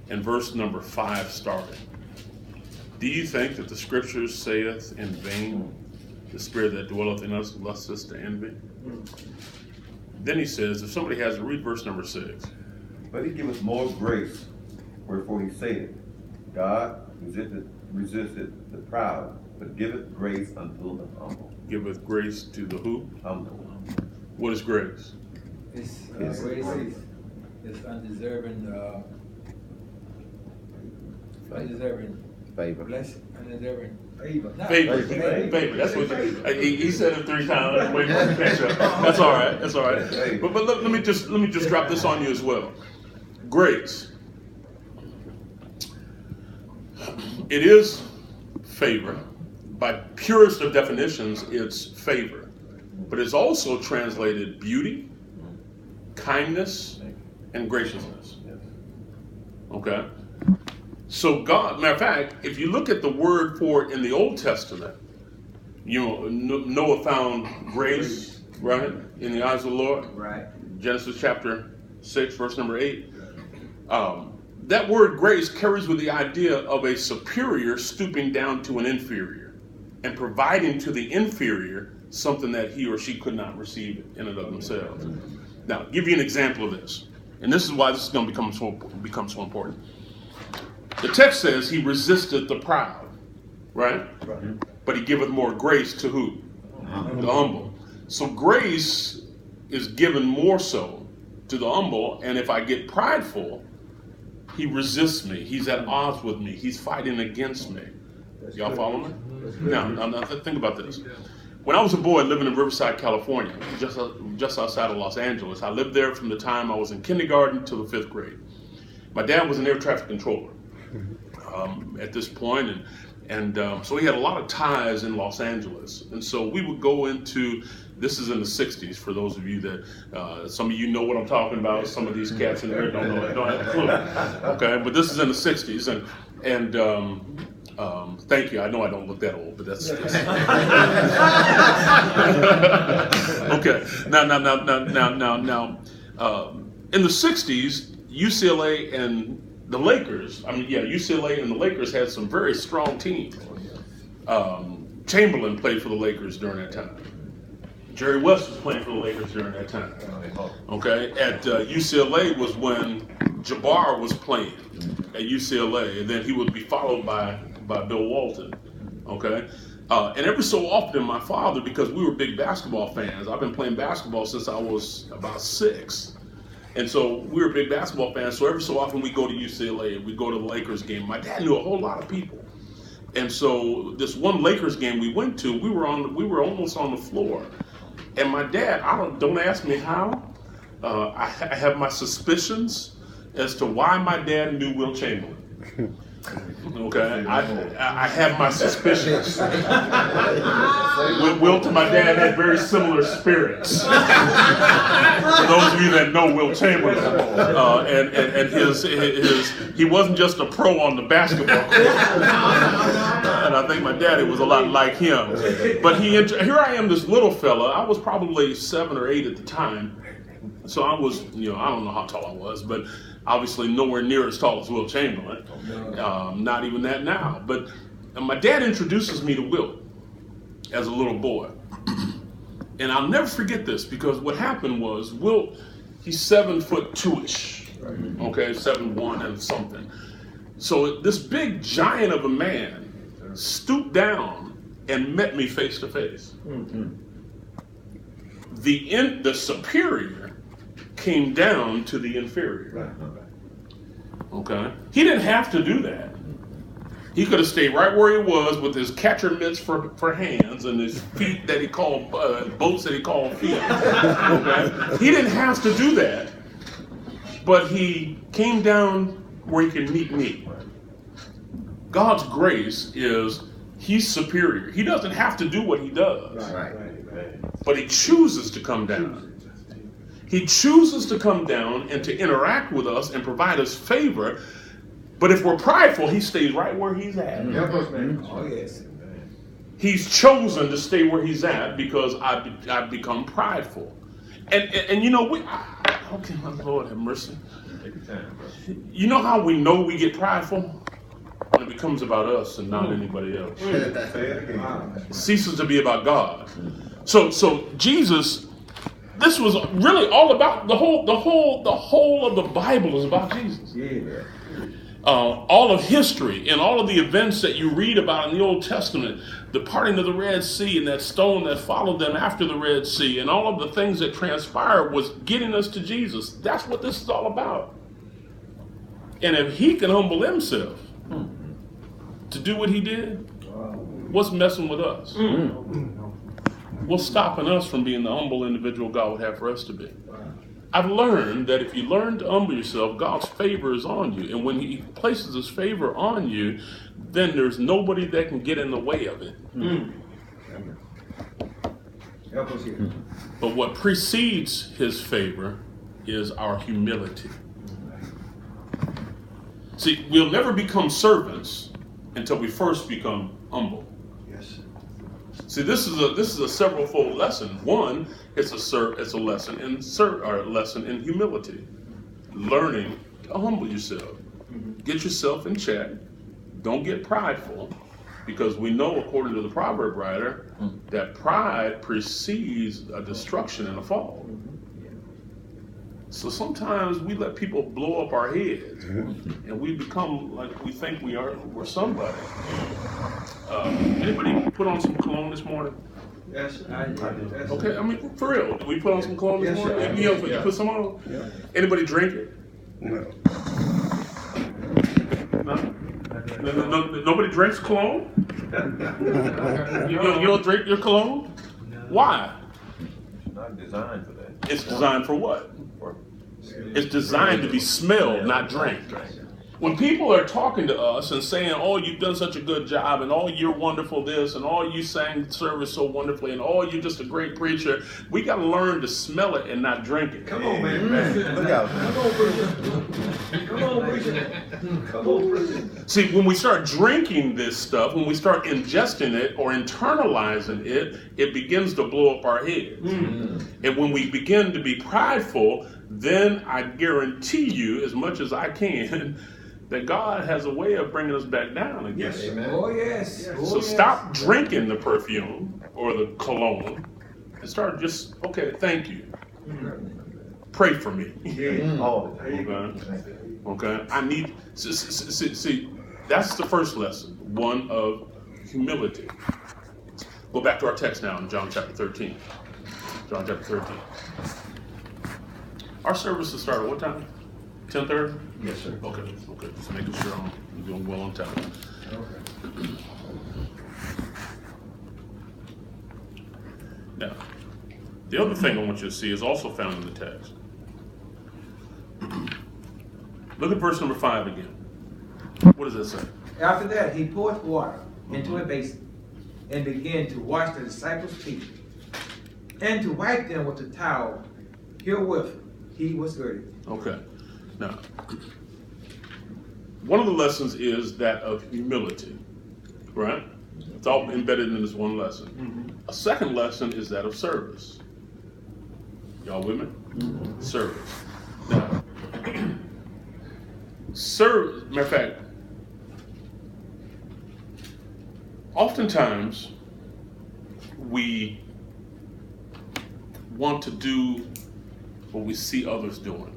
and verse number 5 started. Do you think that the scriptures saith in vain, the spirit that dwelleth in us lusteth to envy? Then he says, if somebody has to read verse number 6. But he giveth more grace, wherefore he saith, God resisteth the proud, but giveth grace unto the humble. Giveth grace to the who? Humble. What is grace? Grace is undeserving, Favor. blessed, undeserving. Favor. That's what he said it 3 times. Wait for me to catch up. That's all right. That's all right. But let me just drop this on you as well. Grace. It is favor. By purest of definitions, it's favor. But it's also translated beauty, kindness, and graciousness. Okay? So God, matter of fact, if you look at the word for it in the Old Testament, you know, Noah found grace, right, in the eyes of the Lord. Right. Genesis chapter 6, verse number 8. That word grace carries with the idea of a superior stooping down to an inferior and providing to the inferior something that he or she could not receive in and of themselves. Now, I'll give you an example of this. And this is why this is going to become so important. The text says he resisted the proud, right? But he giveth more grace to who? The humble. So grace is given more so to the humble, and if I get prideful, he resists me. He's at odds with me. He's fighting against me. Y'all follow me? Now, think about this. When I was a boy living in Riverside, California, just outside of Los Angeles, I lived there from the time I was in kindergarten till the 5th grade. My dad was an air traffic controller at this point, and so he had a lot of ties in Los Angeles. And so we would go into, this is in the 60s, for those of you that, some of you know what I'm talking about, some of these cats in there don't have a clue. Okay, but this is in the 60s, and thank you. I know I don't look that old, but that's okay. Now, in the 60s, UCLA and the Lakers, UCLA and the Lakers had some very strong teams. Chamberlain played for the Lakers during that time. Jerry West was playing for the Lakers during that time. Okay, at UCLA was when Jabbar was playing at UCLA, and then he would be followed by Bill Walton. Okay, and every so often, my father, because we were big basketball fans, I've been playing basketball since I was about 6. And so we were big basketball fans, so every so often we go to UCLA, we go to the Lakers game. My dad knew a whole lot of people. And so this one Lakers game we went to, we were almost on the floor. And my dad, don't ask me how, I have my suspicions as to why my dad knew Will Chamberlain. Okay, I have my suspicions. Wilt and my dad had very similar spirits. For those of you that know Will Chamberlain, and his he wasn't just a pro on the basketball court, and I think my daddy was a lot like him. But here I am, this little fella. I was probably 7 or 8 at the time, so I was, I don't know how tall I was, but obviously nowhere near as tall as Will Chamberlain. Not even that now. But my dad introduces me to Wilt as a little boy. And I'll never forget this, because what happened was Wilt, he's 7'2"-ish. Okay, 7'1" and something. So this big giant of a man stooped down and met me face to face. The superior came down to the inferior. Okay? He didn't have to do that. He could have stayed right where he was with his catcher mitts for hands and his feet that he called, boats that he called feet. Okay? He didn't have to do that. But he came down where he could meet me. God's grace is he's superior. He doesn't have to do what he does. But he chooses to come down. He chooses to come down and to interact with us and provide us favor. But if we're prideful, he stays right where he's at. Oh, yes. He's chosen to stay where he's at because I've become prideful. And okay, my Lord have mercy. Take your time, bro. You know how we know we get prideful? When it becomes about us and not anybody else. Say it again. It ceases to be about God. So Jesus, this was really all about the whole of the Bible is about Jesus. Yeah. All of history and all of the events that you read about in the Old Testament, the parting of the Red Sea and that stone that followed them after the Red Sea, and all of the things that transpired was getting us to Jesus. That's what this is all about. And if he can humble himself to do what he did, what's messing with us? What's stopping us from being the humble individual God would have for us to be? I've learned that if you learn to humble yourself, God's favor is on you. And when he places his favor on you, then there's nobody that can get in the way of it. Help us here. But what precedes his favor is our humility. See, we'll never become servants until we first become humble. Yes. See, this is a several-fold lesson. One, it's a lesson in humility, learning to humble yourself, get yourself in check, don't get prideful, because we know, according to the proverb writer, that pride precedes a destruction and a fall. So sometimes we let people blow up our heads, and we become like we think we're somebody. Anybody put on some cologne this morning? Yes, I did. Yes. Okay, I mean, for real, did we put on some cologne this Yes, morning? sir. You put some on? Yeah. Anybody drink it? No. No? Nobody drinks cologne? You don't drink your cologne? Why? It's not designed for that. It's designed for what? For- It's designed to be smelled, not drank. When people are talking to us and saying, oh, you've done such a good job, and oh, you're wonderful this, and oh, you sang service so wonderfully, and oh, you're just a great preacher, we got to learn to smell it and not drink it. Come on, man. Look out. Come on, preacher. Come on, preacher. Come on, preacher. See, when we start drinking this stuff, when we start ingesting it or internalizing it, it begins to blow up our heads. And when we begin to be prideful, then I guarantee you, as much as I can, that God has a way of bringing us back down again. Yes, amen. Oh, yes. Oh, So yes. stop drinking the perfume or the cologne and start just, okay, thank you. Pray for me. All the time. Okay? I need, see, that's the first lesson, one of humility. Go back to our text now in John chapter 13. John chapter 13. Our service will start at what time? 10:30? Yes, sir. Okay, just making sure I'm doing well on time. Now, the other thing I want you to see is also found in the text. Look at verse number 5 again. What does that say? After that, he poured water into a basin and began to wash the disciples' feet and to wipe them with a towel. Herewith he was girded. Okay. Now, one of the lessons is that of humility, right? It's all embedded in this one lesson. A second lesson is that of service. Y'all with me? Service. Now, matter of fact, oftentimes we want to do what we see others doing,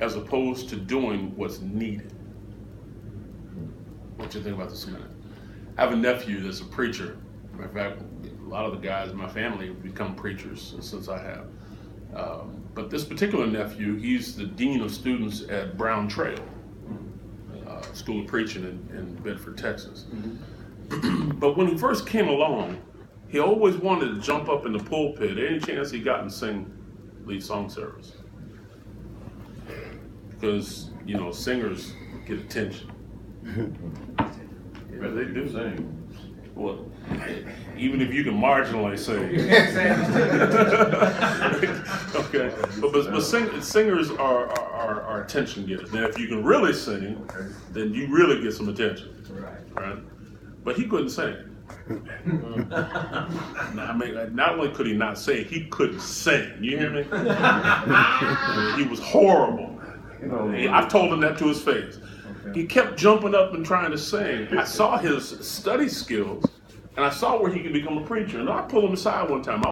as opposed to doing what's needed. What you think about this a minute? I have a nephew that's a preacher. Matter of fact, a lot of the guys in my family have become preachers since I have. But this particular nephew, he's the dean of students at Brown Trail School of Preaching in Bedford, Texas. But when he first came along, he always wanted to jump up in the pulpit any chance he got and sing lead song service. Because, singers get attention. Yeah, they do. Sing. Well, even if you can marginally sing. Okay, but singers are attention getters. Now, if you can really sing, then you really get some attention, right? But he couldn't sing. I mean, not only could he not sing, he couldn't sing. You hear me? He was horrible. You know, I've told him that to his face. Okay. He kept jumping up and trying to sing. I saw his study skills, and I saw where he could become a preacher. And I pulled him aside one time.